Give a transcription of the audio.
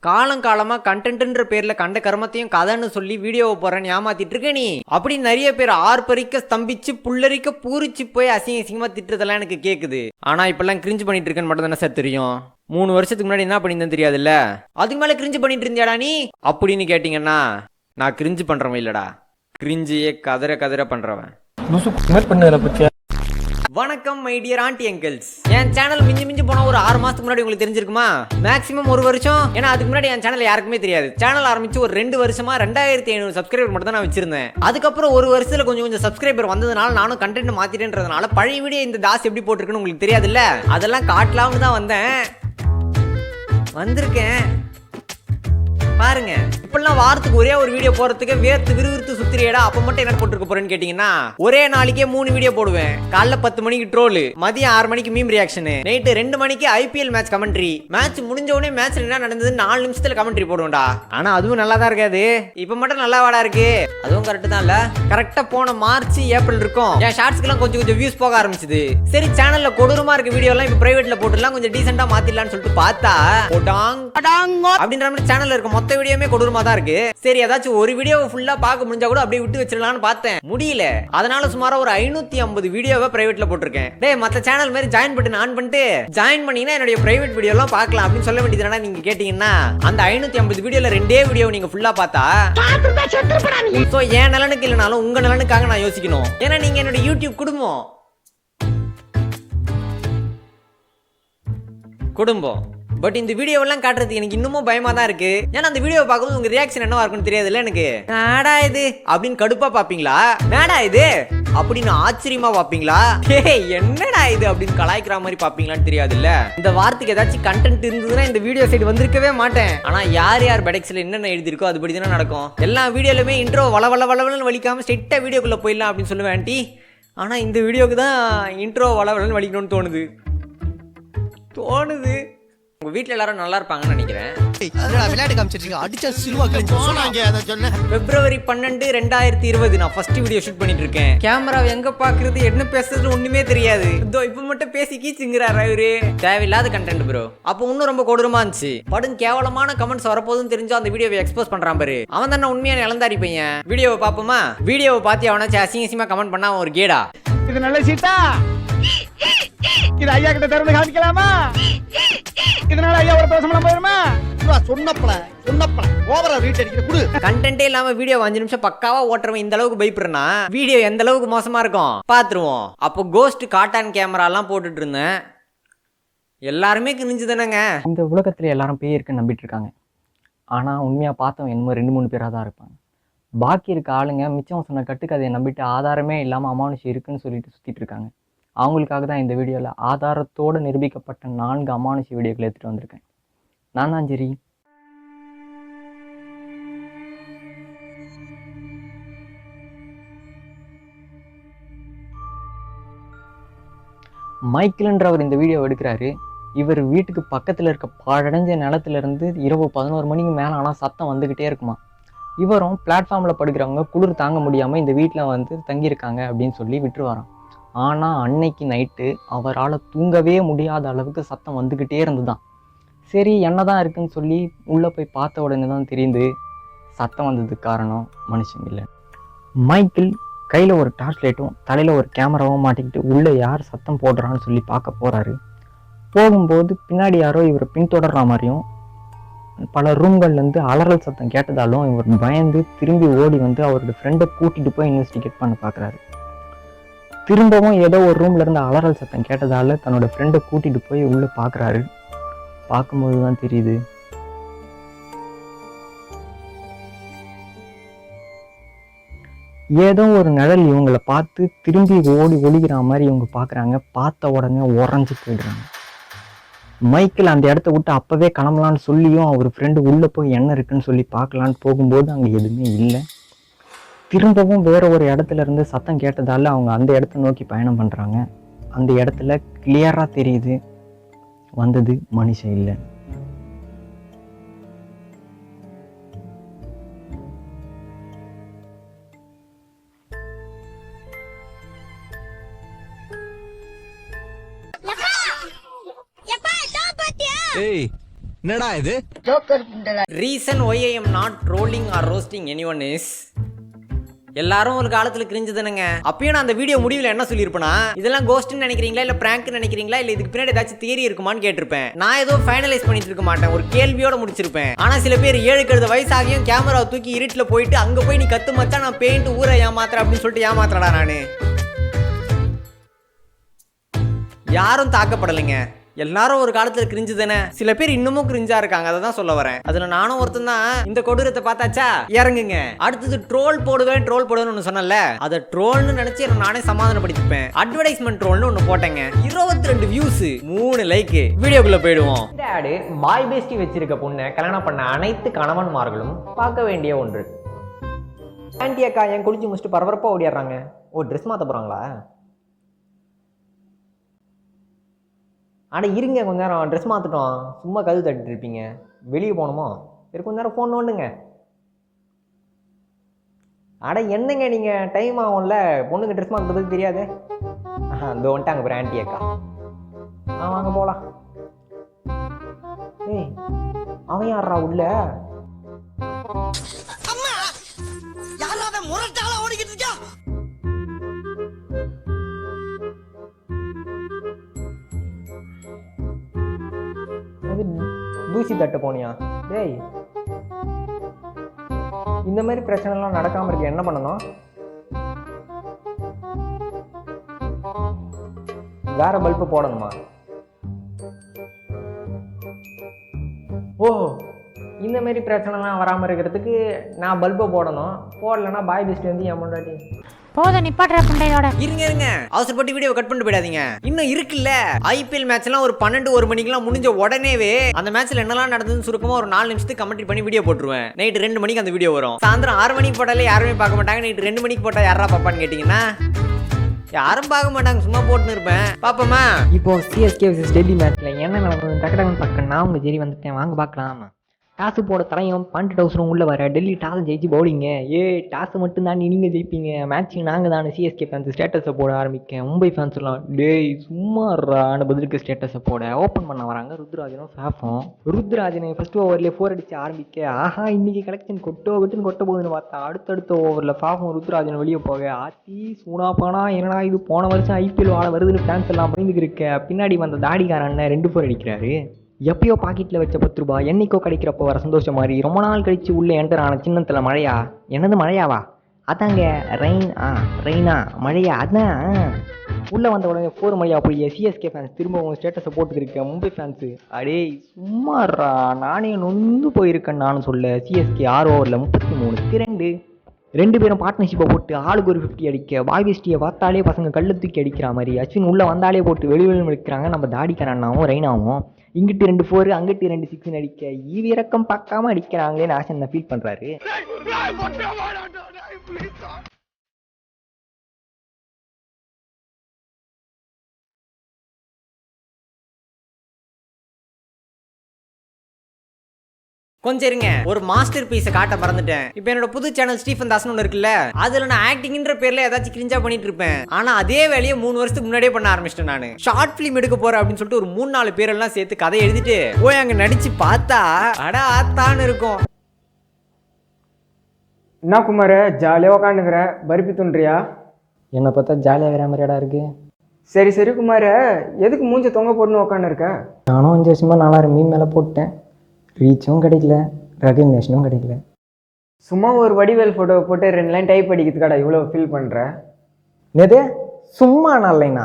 காலங்காலமா கண்டென்ட்ன்ற பேர்ல கண்ட கர்மத்தையும் கதைன்னு சொல்லி வீடியோவை போறேன்னு ஏமாத்திட்டு இருக்க நீ. அப்படி நிறைய பேர் ஆர்ப்பரிக்க ஸ்தம்பிச்சு புல்லரிக்க பூரிச்சு போய் அசிங்கமா திட்டுறதெல்லாம் எனக்கு கேக்குது. ஆனா இப்பெல்லாம் கிரிஞ்சு பண்ணிட்டு இருக்கேன்னு மட்டும் தானே சார் தெரியும். 3 வருஷத்துக்கு முன்னாடி என்ன பண்ணியிருந்தேன் தெரியாதுல்ல. அதுக்கு மேல கிரிஞ்சு பண்ணிட்டு இருந்தியாடா நீ அப்படின்னு கேட்டீங்கன்னா, நான் கிரிஞ்சு பண்றவன் இல்லடா, கிரிஞ்சியே கதற பண்றவன். வணக்கம் மை டியர் ஆண்டி அங்கிள்ஸ். என் சேனல் மிஞ்சி போனா ஒரு 6 மாசத்துக்கு முன்னாடி உங்களுக்கு தெரிஞ்சிருக்குமா, மேக்ஸிமம் 1 வருஷம். ஏன்னா அதுக்கு முன்னாடி என் சேனல் யாருக்குமே தெரியாது. சேனல் ஆரம்பிச்சு ஒரு 2 வருஷமா 2500 சப்ஸ்கிரைபர் மட்டும் தான் நான் வச்சிருந்தேன். அதுக்கப்புறம் 1 வருஷத்துல கொஞ்சம் சப்ஸ்கிரைபர் வந்ததுனால நானும் கண்டென்ட் மாத்திட்டேன்றதுனால பழைய வீடியோ இந்த தாஸ் எப்படி போட்டிருக்குன்னு உங்களுக்கு தெரியாது இல்ல, அதெல்லாம் காட்டலாம்னு தான் வந்திருக்கேன். பாருங்க, இப்பெல்லாம் வாரத்துக்கு ஒரே ஒரு வீடியோ போறதுக்கு வேர்த்து விறுவிறுத்து சுத்திரியடா, அப்ப மட்டும் என்ன போட்டுருக்க போறேன்னு கேட்டீங்கன்னா, ஒரே நாளைக்கே 3 வீடியோ போடுவேன். காலைல 10 மணிக்கு ட்ரோல், மதியம் 6 மணிக்கு மீம் ரியாக்ஷன், நைட்டு 2 மணிக்கு IPL மேட்ச் கமெண்ட்ரி. மேட்ச் முடிஞ்ச உடனே மேட்ச்ல என்ன நடந்தது 4 நிமிஷத்துல கமெண்ட்ரி போடுவேன்டா. ஆனா அதுவும் நல்லா தான் இருக்காது. இப்ப மட்டும் நல்லா வாடா இருக்கு. அதுவும் கரெக்ட் தான் இல்ல. கரெக்டா போன மார்ச் ஏப்ரல் இருக்கும் என் ஷார்ட்ஸ்க்குலாம் கொஞ்சம் வியூஸ் போக ஆரம்பிச்சது. சரி சேனல்ல கொடூரமா இருக்க வீடியோ எல்லாம் இப்ப பிரைவேட்ல போட்டுலாம் கொஞ்சம் டீசெண்டா மாத்திடலாம்னு சொல்லிட்டு பார்த்தா அப்படின்ற மாதிரி சேனல்ல இருக்க மொத்த வீடியோமே கொடூரமா தான் இருக்கு. சரி ஏதாச்சும் ஒரு வீடியோ ஃபுல்லா பார்க்க முடிஞ்சா கூட அப்படியே விட்டு வச்சிடலாம்னு பார்த்தேன், முடியல. அதனால சுமாரா ஒரு 550 வீடியோவை பிரைவேட்ல போட்டிருக்கேன். டேய் மத்த சேனல் மாதிரி ஜாயின் பட்டன் ஆன் பண்ணிட்டு ஜாயின் பண்ணீங்கன்னா என்னோட பிரைவேட் வீடியோ எல்லாம் பார்க்கலாம் அப்படின்னு சொல்ல வேண்டியதுனா, நீங்க கேட்டீங்கன்னா அந்த 550 வீடியோல 2 வீடியோ நீங்க ஃபுல்லா பார்த்தா சோ என் நலனுக்கு இல்லனாலும் உங்க நலனுக்காக நான் யோசிக்கணும். ஏன்னா நீங்க என்னோட யூடியூப் குடும்பம். பட் இந்த வீடியோவெல்லாம் காட்டுறதுக்கு எனக்கு இன்னமும் பயமா தான் இருக்கு. ஏன்னா அந்த வீடியோவை பார்க்கும்போது உங்க ரியாக்ஷன் என்னவா இருக்குன்னு தெரியாதுல்ல எனக்கு. நாடா இது அப்படின்னு கடுப்பா பாப்பீங்களா, நாடா இது அப்படின்னு ஆச்சரியமா பாப்பீங்களா, என்னடா இது அப்படின்னு கலாய்க்கிற மாதிரி பாப்பீங்களான்னு தெரியாதுல்ல. இந்த வார்த்தைக்கு ஏதாச்சும் கண்டென்ட் இருந்ததுன்னா இந்த வீடியோ சைடு வந்திருக்கவே மாட்டேன். ஆனா யார் பெடெக்ஸ்ல என்னென்ன எழுதிருக்கோ அது படி தானே நடக்கும். எல்லா வீடியோலுமே இன்ட்ரோ வளவளன்னு வலிக்காம ஸ்ட்ரெயிட்டா வீடியோக்குள்ள போயிடலாம் அப்படின்னு சொல்லுவேன் ஆண்டி. ஆனா இந்த வீடியோக்கு தான் இன்ட்ரோ வளவளன்னு வலிக்கணும்னு தோணுது. உங்க வீட்ல எல்லாரும் நல்லா இருப்பாங்கன்னு நினைக்கிறேன். February 12, 2020 நான் ஃபர்ஸ்ட் வீடியோ ஷூட் பண்ணிட்டு இருக்கேன். கேமரா எங்க பாக்குறது என்ன பேசுறது ஒண்ணுமே தெரியாது. இதோ இப்ப மட்டும் பேசி கீச்சுங்கிறாரு அவரு. தேவையில்லாத கண்டென்ட் ப்ரோ. அப்ப இன்னும் ரொம்ப கொடூரமா இருந்துச்சு. படும் கேவலமான கமெண்ட்ஸ் வரப்போதுன்னு தெரிஞ்சு அந்த வீடியோவை எக்ஸ்போஸ் பண்றான் பாரு, அவன் தானே உண்மையான இளந்தாரி பையன். வீடியோவை பாப்போமா? வீடியோவை பார்த்து அவனாச்சும் அசிங்கமா கமெண்ட் பண்ணா அவன் ஒரு கேடா. இது நல்ல சீட்டா, இது ஐயா கிட்ட திறந்து காமிக்கலாமா? இதனால ஐயா ஒரு பேசலாம் போயிருமா? சொன்னப்பல ஓவரா ரீச் அடிக்கிற குடு. கண்டென்ட்டே இல்லாம வீடியோ 5 நிமிஷம் பக்காவா ஓட்டுறவன் இந்த அளவுக்கு பயப்படுறனா வீடியோ எந்த அளவுக்கு மோசமா இருக்கும் பாத்துருவோம். அப்போ கோஸ்ட் காட்டான் கேமரா எல்லாம் போட்டுட்டு இருந்தேன். எல்லாருமே கிழிஞ்சு தானேங்க. இந்த உலகத்துல எல்லாரும் பேய் இருக்குன்னு நம்பிட்டு இருக்காங்க. ஆனா உண்மையா பார்த்தவன் என்னமோ 2-3 பேரா தான் இருப்பாங்க. பாக்கி இருக்க ஆளுங்க மிச்சம் சொன்ன கட்டுக்கதையை நம்பிட்டு ஆதாரமே இல்லாம அமானுஷம் இருக்குன்னு சொல்லிட்டு சுத்திட்டு இருக்காங்க. அவங்களுக்காக தான் இந்த வீடியோவில் ஆதாரத்தோடு நிரூபிக்கப்பட்ட 4 அமானுஷ வீடியோக்களை எடுத்துகிட்டு வந்திருக்கேன். நான் தான் ஜெரி. மைக்கேல்ன்றவர் இந்த வீடியோ எடுக்கிறாரு. இவர் வீட்டுக்கு பக்கத்தில் இருக்க பாழடைஞ்ச நிலத்திலிருந்து இரவு 11 மணிக்கு மேலே ஆனால் சத்தம் வந்துக்கிட்டே இருக்குமா. இவரும் பிளாட்ஃபார்மில் படுக்கிறவங்க குளிர் தாங்க முடியாமல் இந்த வீட்டில் தங்கியிருக்காங்க அப்படின்னு சொல்லி விட்டுருவாராம். ஆனால் அன்னைக்கு நைட்டு அவரால் தூங்கவே முடியாத அளவுக்கு சத்தம் வந்துக்கிட்டே இருந்துதான். சரி என்னதான் இருக்குன்னு சொல்லி உள்ளே போய் பார்த்த உடனே தான் தெரியுது சத்தம் வந்ததுக்கு காரணம் மனுஷன் இல்லை. மைக்கேல் கையில் ஒரு டார்ச் லைட்டும் தலையில் ஒரு கேமராவும் மாட்டிக்கிட்டு உள்ளே யார் சத்தம் போடுறான்னு சொல்லி பார்க்க போகிறாரு. போகும்போது பின்னாடி யாரோ இவரை பின்தொடர்ற மாதிரியும் பல ரூம்கள்லேருந்து அலறல் சத்தம் கேட்டதாலும் இவர் பயந்து திரும்பி ஓடி அவரோட ஃப்ரெண்டை கூட்டிகிட்டு போய் இன்வெஸ்டிகேட் பண்ண பார்க்குறாரு. திரும்பவும் ஏதோ ஒரு ரூம்ல இருந்து அலறல் சத்தம் கேட்டதால தன்னோட ஃப்ரெண்டை கூட்டிட்டு போய் உள்ள பாக்குறாரு. பார்க்கும்போது தான் தெரியுது ஏதோ ஒரு நிழல் இவங்களை பார்த்து திரும்பி ஓடி ஒளிகிற மாதிரி இவங்க பாக்குறாங்க. பார்த்த உடனே உறைஞ்சு போயிடுறாங்க. மைக்கேல் அந்த இடத்த விட்டு அப்பவே கிளம்பலான்னு சொல்லியும் அவர் ஃப்ரெண்டு உள்ள போய் என்ன இருக்குன்னு சொல்லி பார்க்கலான்னு போகும்போது அங்க எதுவுமே இல்லை. திரும்பவும் வேற ஒரு இடத்துல இருந்து சத்தம் கேட்டதால அவங்க அந்த இடத்த நோக்கி பயணம் பண்றாங்க. அந்த இடத்துல கிளியரா தெரியுது வந்தது மனுஷன் இல்லை. ஏய் என்னடா இது? Reason why I am not trolling or roasting anyone is, எல்லாரும் ஒரு காலத்துல கிரிஞ்சுதானுங்க. அப்பயும் நான் அந்த வீடியோ முடிவில் என்ன சொல்லியிருப்பேன்னா, இதெல்லாம் கோஸ்ட்னு நினைக்கிறீங்களா இல்ல பிராங்க்னு நினைக்கிறீங்களா இல்ல இதுக்கு பின்னாடி ஏதாச்சும் தியரி இருக்குமான்னு கேட்டிருப்பேன். நான் ஏதோ ஃபைனலைஸ் பண்ணிட்டு இருக்க மாட்டேன், ஒரு கேள்வியோட முடிச்சிருப்பேன். ஆனா சில பேர் 7 வயசாகியும் கேமராவை தூக்கி இருட்டில் போயிட்டு அங்க போய் நீ கத்து மச்சா நான் பெயிண்ட் ஊரை ஏமாத்துறேன் அப்படின்னு சொல்லிட்டு ஏமாத்துறடா. நானு யாரும் தாக்கப்படலைங்க, எல்லாரும் ஒரு காலத்துல கிரிஞ்சு தானே. சில பேர் இன்னமும் கிரிஞ்சா இருக்காங்க, அதை தான் சொல்ல வரேன். அதுல நானும் ஒருத்தன் தான். இந்த கொடூரத்தை பார்த்தாச்சா இறங்குங்க. அடுத்தது ட்ரோல் போடுவேன்னு ஒன்று சொன்னல, அதை ட்ரோல்னு நினைச்சு நானே சமாதானப்படுத்திப்பேன். அட்வர்டைஸ்மெண்ட் ட்ரோல்னு ஒன்று போட்டேங்க, 22 வியூஸ் 3 லைக். வீடியோக்குள்ள போயிடுவோம். இந்த ஆடு பாய் பேஸ்டி வச்சிருக்க பொண்ணை கல்யாணம் பண்ண அனைத்து கணவன்மார்களும் பார்க்க வேண்டிய ஒன்று. ஆன்டி அக்கா என் குளிச்சு முடிச்சுட்டு பரபரப்பா ஓடிடுறாங்க. ஓ, ட்ரெஸ் மாத்த போறாங்களா? அட இருங்க, கொஞ்ச நேரம் ட்ரெஸ் மாற்றிட்டோம். சும்மா கது தட்டிட்டு இருப்பீங்க, வெளியே போகணுமோ? சரி கொஞ்ச நேரம் ஃபோன் ஒன்றுங்க. அட என்னங்க நீங்கள், டைம் ஆகும்ல, பொண்ணுங்க ட்ரெஸ் மாற்ற பற்றி தெரியாது. இந்த வந்துட்டாங்க அப்புறம் ஆன்டி அக்கா. வாங்க போகலாம். ஏய் அவன் யாரா உள்ள? தூசி தட்ட போனியா? டேய், இந்த மாதிரி பிரச்சனைலாம் நடக்காம இருக்க என்ன பண்ணணும்? வேற பல்பு போடணுமா? ஓ, இந்த மாதிரி பிரச்சனைலாம் வராமல் இருக்கிறதுக்கு நான் பல்பை போடணும். போடலைன்னா பாய் பெஸ்ட் வந்து என் முன்னாடி போத நிப்பாட்ற புண்டையோட. இருங்க, அவசரப்பட்டு வீடியோ கட் பண்ணிட்டு போயிடாதீங்க. இன்னும் இருக்குல்ல, ஐபிஎல் மேட்ச்லாம் ஒரு 12-1 மணிக்கெல்லாம் முடிஞ்ச உடனேவே அந்த மேட்ச்ல என்னெல்லாம் நடந்ததுன்னு சுருக்கமா ஒரு 4 நிமிஷத்துக்கு கமெண்ட் பண்ணி வீடியோ போட்டுருவேன். நைட் 2 மணிக்கு அந்த வீடியோ வரும். சாயந்தரம் 6 மணிக்கு போட்டாலே யாருமே பார்க்க மாட்டாங்க. நைட் 2 மணிக்கு போட்டா யாரா பாப்பான்னு கேட்டீங்கன்னா யாரும் பார்க்க மாட்டாங்க, சும்மா போட்டுன்னு இருப்பேன். பாப்போமா? இப்போ சிஎஸ்கே vs டெல்லி மேட்ச்ல என்ன நடந்தது டக்குனு பார்க்கணும். உங்க ஜெரி வந்துட்டேன், வாங்க பார்க்கலாம். டாஸ் போட தலையும் பண்ட் டவுசரும் உள்ள வர டெல்லி டாஸ் ஜெயிச்சு பவுலிங்க. டாஸ் மட்டும் தான் நீங்கள் ஜெயிப்பீங்க, மேட்சிங் நாங்கள் தானே. சிஎஸ்கே ஃபேன்ஸ் ஸ்டேட்டஸை போட ஆரம்பிக்க. மும்பை ஃபேன்ஸ்லாம் டேய் சும்மாறான பதிலுக்கு ஸ்டேட்டஸை போட ஓப்பன் பண்ண வராங்க ருத்ராஜனும் ஃபேஃபும். ருத்ராஜனை ஃபர்ஸ்ட் ஓவர்லேயே 4 அடிச்சு ஆரம்பிக்க, ஆஹா இன்னைக்கு கலெக்ஷன் கொட்ட போகுதுன்னு பார்த்தா அடுத்தடுத்த ஓவரில் ஃபேஃபும் ருத்ராஜன் வெளியே போக, ஆத்தி சூனா பானா என்னடா இது போன வருஷம் ஐபிஎல் வாழ வருதுன்னு ஃபேன்ஸ் எல்லாம் பயந்துக்கு இருக்க. பின்னாடி வந்த தாடிக்கார அண்ணன் 2 4 அடிக்கிறாரு. எப்பயோ பாக்கெட்டில் வச்ச 10 ரூபாய் என்னைக்கோ கிடைக்கிறப்போ வர சந்தோஷம் மாதிரி ரொம்ப நாள் கழிச்சு உள்ளே என்டர் ஆன சின்னத்தில் மழையா? என்னது மழையாவா? அதாங்க ரெயினா மழையா? அதான் உள்ளே வந்த உடனே 4 மழையா போய் சிஎஸ்கே ஃபேன்ஸ் திரும்பவும் ஸ்டேட்டஸை போட்டுக்கிருக்கேன். மும்பை ஃபேன்ஸு அடே சும்மாறா, நானே நொந்து போயிருக்கேன் நானும் சொல்ல. சிஎஸ்கே 6 ஓவரில் 33க்கு 2 பேரும் பார்ட்னர்ஷிப்பை போட்டு ஆளுக்கு ஒரு 50 அடிக்க. பாய் பெஸ்டியை பார்த்தாலே பசங்க கல்லை தூக்கி அடிக்கிற மாதிரி. அஸ்வின் உள்ளே வந்தாலே போட்டு வெளியில் எடுக்கிறாங்க நம்ம தாடிக்கார அண்ணாவும் ரெய்னாவும். இங்கிட்டு 2 4 அங்கிட்டு 2 6 அடிக்க. ஈவி இறக்கம் பார்க்காம அடிக்கிறாங்களேன்னு ஆசன் ஃபீல் பண்றாரு. கொஞ்சம் இருங்க, ஒரு மாஸ்டர் பீஸை காட்ட மறந்துட்டேன். இப்போ என்னோட புது சேனல் ஸ்டீஃபன் தாஸ்னு ஒன்று இருக்குல்ல, அதுல நான் ஆக்டிங்ன்ற பேர்ல ஏதாச்சும் கிரிஞ்சா பண்ணிட்டு இருப்பேன். ஆனா அதே வேலையை 3 வருஷத்துக்கு முன்னாடியே பண்ண ஆரம்பிச்சிட்டேன். நான் ஷார்ட் பிலிம் எடுக்க போறேன் அப்படின்னு சொல்லிட்டு ஒரு 3-4 பேரெல்லாம் சேர்த்து கதை எழுதிட்டு போய் அங்க நடிச்சு பார்த்தா அட ஆத்தான்னு இருக்கும். என்ன குமார் ஜாலியாக உக்காந்துக்கிற, பருப்பி துன்றியா? என்னை பார்த்தா ஜாலியாக வேற மாதிரியாடா இருக்கு. சரி குமார், எதுக்கு மூஞ்ச தொங்க போட்டுன்னு உக்காந்துருக்க? நானும் 5 வருஷமா 4000 மீன் மேலே போட்டேன். ரீச்சும் கிடைக்கல, ரெகக்னேஷனும் கிடைக்கல. சும்மா ஒரு வடிவேல் ஃபோட்டோ போட்டு 2 லைன் டைப் அடிக்கிறதுக்காடா இவ்வளோ ஃபீல் பண்ணுற? நேது சும்மா 4 லைனா?